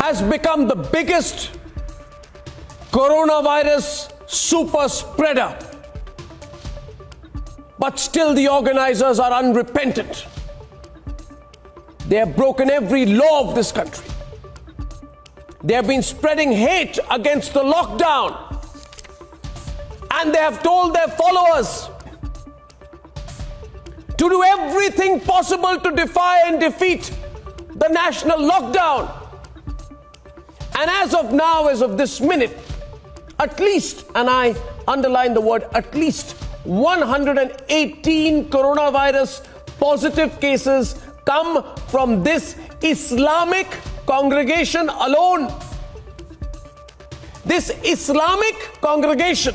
has become the biggest coronavirus super spreader. But still the organizers are unrepentant. They have broken every law of this country. They have been spreading hate against the lockdown. And they have told their followers to do everything possible to defy and defeat the national lockdown. And as of now, as of this minute, at least, and I underline the word at least, 118 coronavirus positive cases come from this Islamic congregation alone. This Islamic congregation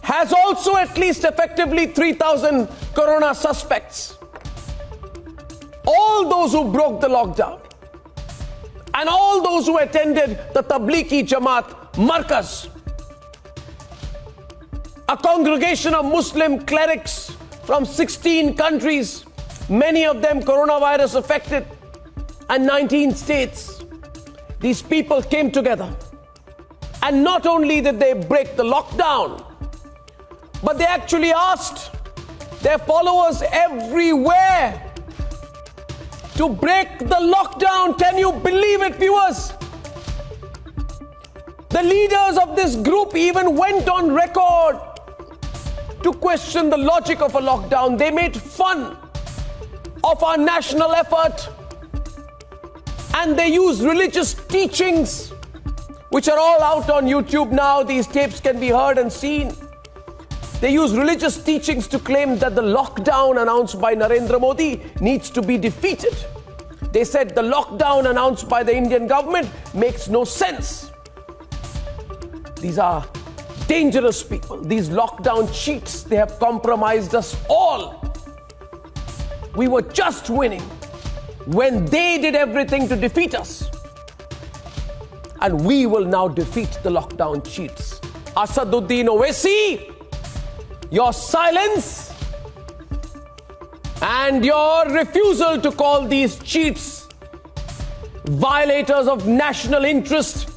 has also at least effectively 3,000 corona suspects. All those who broke the lockdown and all those who attended the Tablighi Jamaat Markaz, a congregation of Muslim clerics from 16 countries, many of them coronavirus affected, and 19 states. These people came together, and not only did they break the lockdown, but they actually asked their followers everywhere to break the lockdown. Can you believe it, viewers? The leaders of this group even went on record to question the logic of a lockdown. They made fun of our national effort, and they used religious teachings, which are all out on YouTube now. These tapes can be heard and seen. They use religious teachings to claim that the lockdown announced by Narendra Modi needs to be defeated. They said the lockdown announced by the Indian government makes no sense. These are dangerous people. These lockdown cheats, they have compromised us all. We were just winning when they did everything to defeat us. And we will now defeat the lockdown cheats. Asaduddin Owaisi, your silence and your refusal to call these cheats violators of national interest.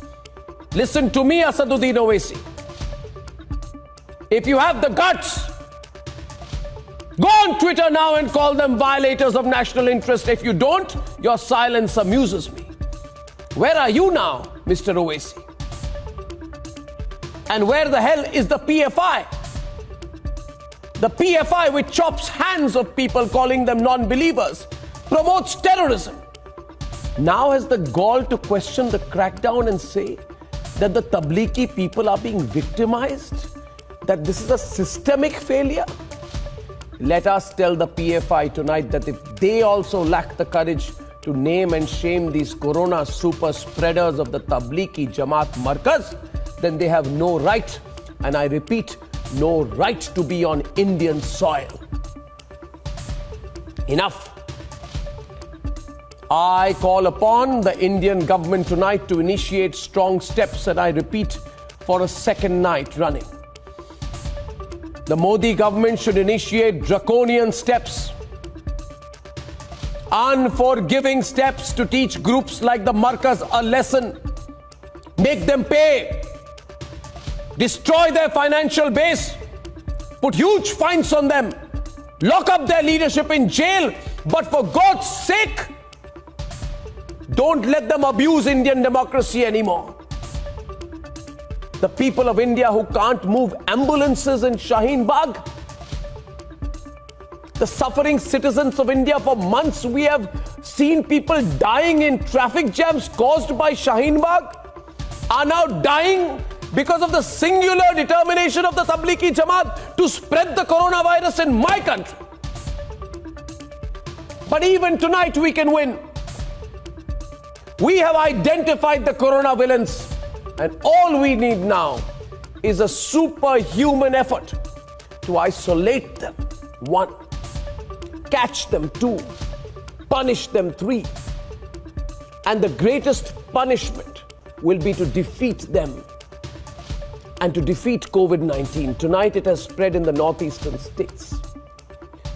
Listen to me, Asaduddin Owaisi. If you have the guts, go on Twitter now and call them violators of national interest. If you don't, your silence amuses me. Where are you now, Mr. Owaisi? And where the hell is the PFI? The PFI, which chops hands of people, calling them non-believers, promotes terrorism, now has the gall to question the crackdown and say that the Tablighi people are being victimized, that this is a systemic failure. Let us tell the PFI tonight that if they also lack the courage to name and shame these corona super spreaders of the Tablighi Jamaat Markaz, then they have no right, and I repeat, no right to be on Indian soil. Enough. I call upon the Indian government tonight to initiate strong steps, and I repeat, for a second night running. The Modi government should initiate draconian steps, unforgiving steps to teach groups like the Markaz a lesson, make them pay, destroy their financial base, put huge fines on them, lock up their leadership in jail, but for God's sake, don't let them abuse Indian democracy anymore. The people of India who can't move ambulances in Shaheen Bagh, the suffering citizens of India, for months we have seen people dying in traffic jams caused by Shaheen Bagh, are now dying because of the singular determination of the Tablighi Jamaat to spread the coronavirus in my country. But even tonight we can win. We have identified the corona villains, and all we need now is a superhuman effort to isolate them. 1, catch them. 2, punish them. 3, and the greatest punishment will be to defeat them and to defeat COVID-19. Tonight it has spread in the northeastern states.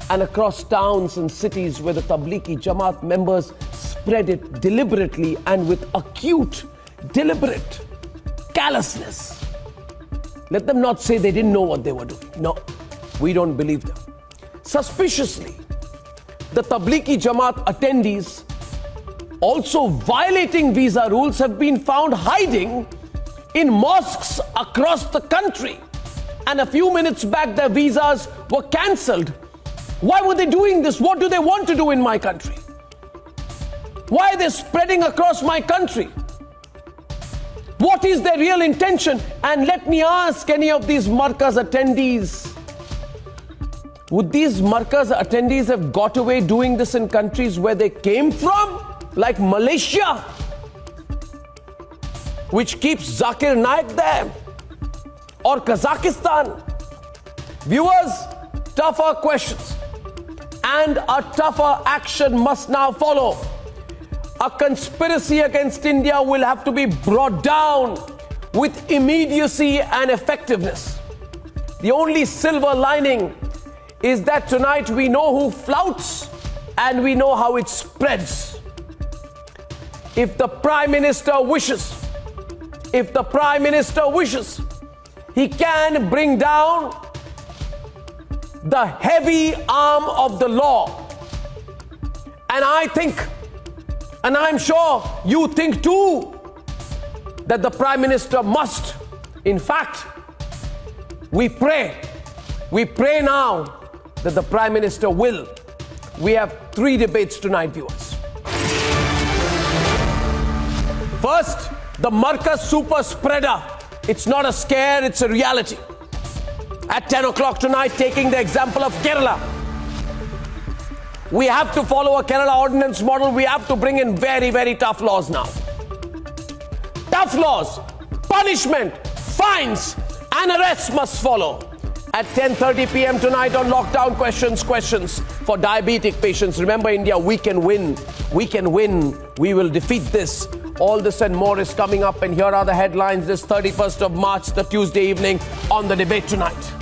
and across towns and cities where the Tablighi Jamaat members spread it deliberately and with acute, deliberate callousness. Let them not say they didn't know what they were doing. No, we don't believe them. Suspiciously, the Tablighi Jamaat attendees, also violating visa rules, have been found hiding in mosques across the country. And a few minutes back, their visas were cancelled. Why were they doing this? What do they want to do in my country? Why are they spreading across my country? What is their real intention? And let me ask any of these Markaz attendees, would these Markaz attendees have got away doing this in countries where they came from? Like Malaysia, which keeps Zakir Naik there, or Kazakhstan? Viewers, tougher questions and a tougher action must now follow. A conspiracy against India will have to be brought down with immediacy and effectiveness. The only silver lining is that tonight we know who flouts and we know how it spreads. If the Prime Minister wishes, he can bring down the heavy arm of the law. And I think, and I'm sure you think too, that the Prime Minister must. In fact, we pray now that the Prime Minister will. We have 3 debates tonight, viewers. First, the Markaz super spreader. It's not a scare, it's a reality. At 10 o'clock tonight, taking the example of Kerala. We have to follow a Kerala ordinance model. We have to bring in very, very tough laws now. Tough laws, punishment, fines, and arrests must follow. At 10:30 p.m. tonight on Lockdown Questions for diabetic patients. Remember, India, we can win. We can win. We will defeat this. All this and more is coming up, and here are the headlines this 31st of March, the Tuesday evening, on The Debate Tonight.